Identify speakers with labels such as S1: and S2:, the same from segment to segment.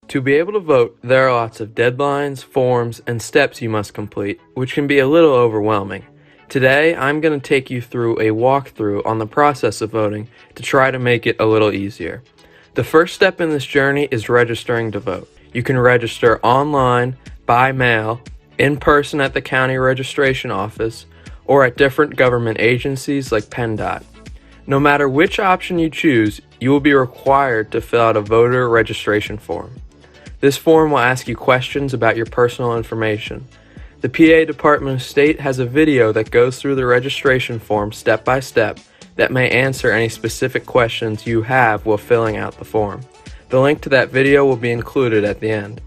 S1: To be able to vote, there are lots of deadlines, forms, and steps you must complete, which can be a little overwhelming. Today, I'm going to take you through a walkthrough on the process of voting to try to make it a little easier. The first step in this journey is registering to vote. You can register online, by mail, in person at the county registration office, or at different government agencies like PennDOT. No matter which option you choose, you will be required to fill out a voter registration form. This form will ask you questions about your personal information. The PA Department of State has a video that goes through the registration form step by step that may answer any specific questions you have while filling out the form. The link to that video will be included at the end.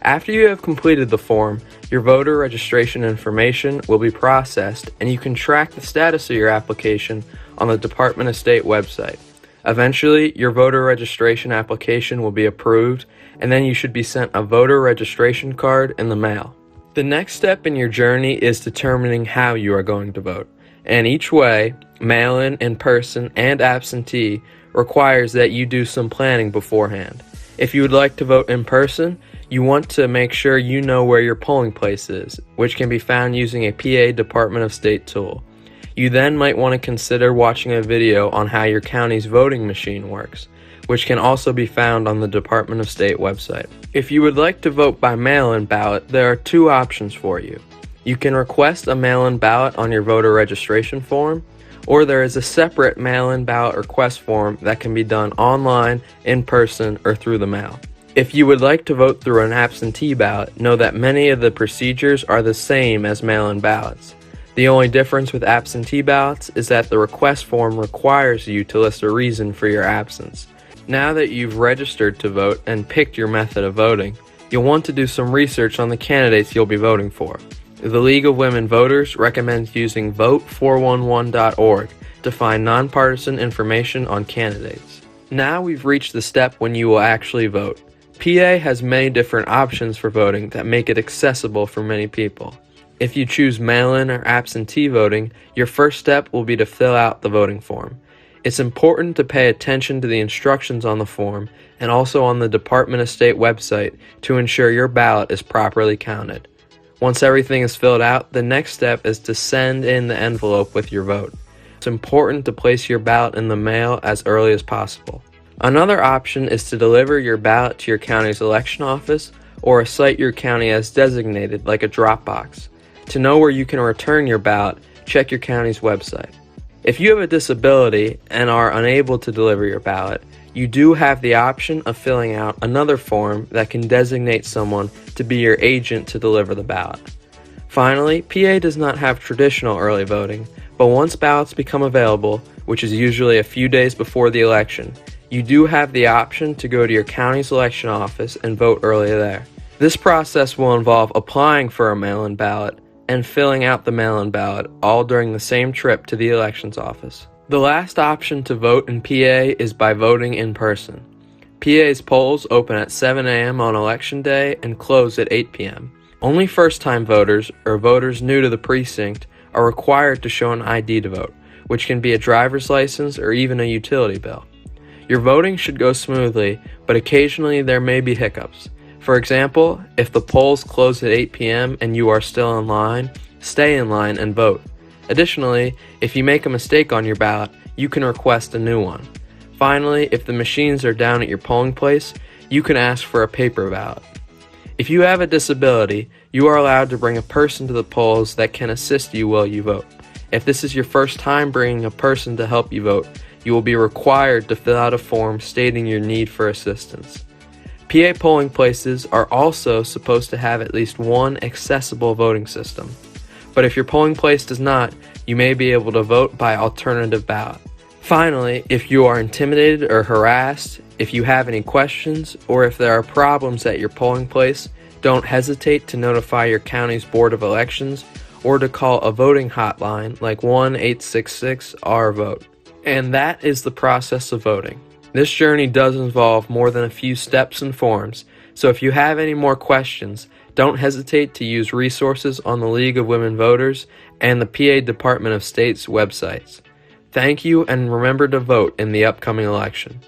S1: After you have completed the form, your voter registration information will be processed and you can track the status of your application on the Department of State website. Eventually, your voter registration application will be approved and then you should be sent a voter registration card in the mail. The next step in your journey is determining how you are going to vote, and each way, mail-in, in-person, and absentee, requires that you do some planning beforehand. If you would like to vote in person, you want to make sure you know where your polling place is, which can be found using a PA Department of State tool. You then might want to consider watching a video on how your county's voting machine works, which can also be found on the Department of State website. If you would like to vote by mail-in ballot, there are two options for you. You can request a mail-in ballot on your voter registration form, or there is a separate mail-in ballot request form that can be done online, in person, or through the mail. If you would like to vote through an absentee ballot, know that many of the procedures are the same as mail-in ballots. The only difference with absentee ballots is that the request form requires you to list a reason for your absence. Now that you've registered to vote and picked your method of voting, you'll want to do some research on the candidates you'll be voting for. The League of Women Voters recommends using vote411.org to find nonpartisan information on candidates. Now we've reached the step when you will actually vote. PA has many different options for voting that make it accessible for many people. If you choose mail-in or absentee voting, your first step will be to fill out the voting form. It's important to pay attention to the instructions on the form and also on the Department of State website to ensure your ballot is properly counted. Once everything is filled out, the next step is to send in the envelope with your vote. It's important to place your ballot in the mail as early as possible. Another option is to deliver your ballot to your county's election office or a site your county has designated, like a drop box. To know where you can return your ballot, check your county's website. If you have a disability and are unable to deliver your ballot, you do have the option of filling out another form that can designate someone to be your agent to deliver the ballot. Finally, PA does not have traditional early voting, but once ballots become available, which is usually a few days before the election, you do have the option to go to your county's election office and vote early there. This process will involve applying for a mail-in ballot and filling out the mail-in ballot, all during the same trip to the elections office. The last option to vote in PA is by voting in person. PA's polls open at 7 a.m. on election day and close at 8 p.m. Only first-time voters or voters new to the precinct are required to show an ID to vote, which can be a driver's license or even a utility bill. Your voting should go smoothly, but occasionally there may be hiccups. For example, if the polls close at 8 p.m. and you are still in line, stay in line and vote. Additionally, if you make a mistake on your ballot, you can request a new one. Finally, if the machines are down at your polling place, you can ask for a paper ballot. If you have a disability, you are allowed to bring a person to the polls that can assist you while you vote. If this is your first time bringing a person to help you vote, you will be required to fill out a form stating your need for assistance. PA polling places are also supposed to have at least one accessible voting system. But if your polling place does not, you may be able to vote by alternative ballot. Finally, if you are intimidated or harassed, if you have any questions, or if there are problems at your polling place, don't hesitate to notify your county's Board of Elections or to call a voting hotline like 1-866-RVOTE. And that is the process of voting. This journey does involve more than a few steps and forms, so if you have any more questions, don't hesitate to use resources on the League of Women Voters and the PA Department of State's websites. Thank you, and remember to vote in the upcoming election.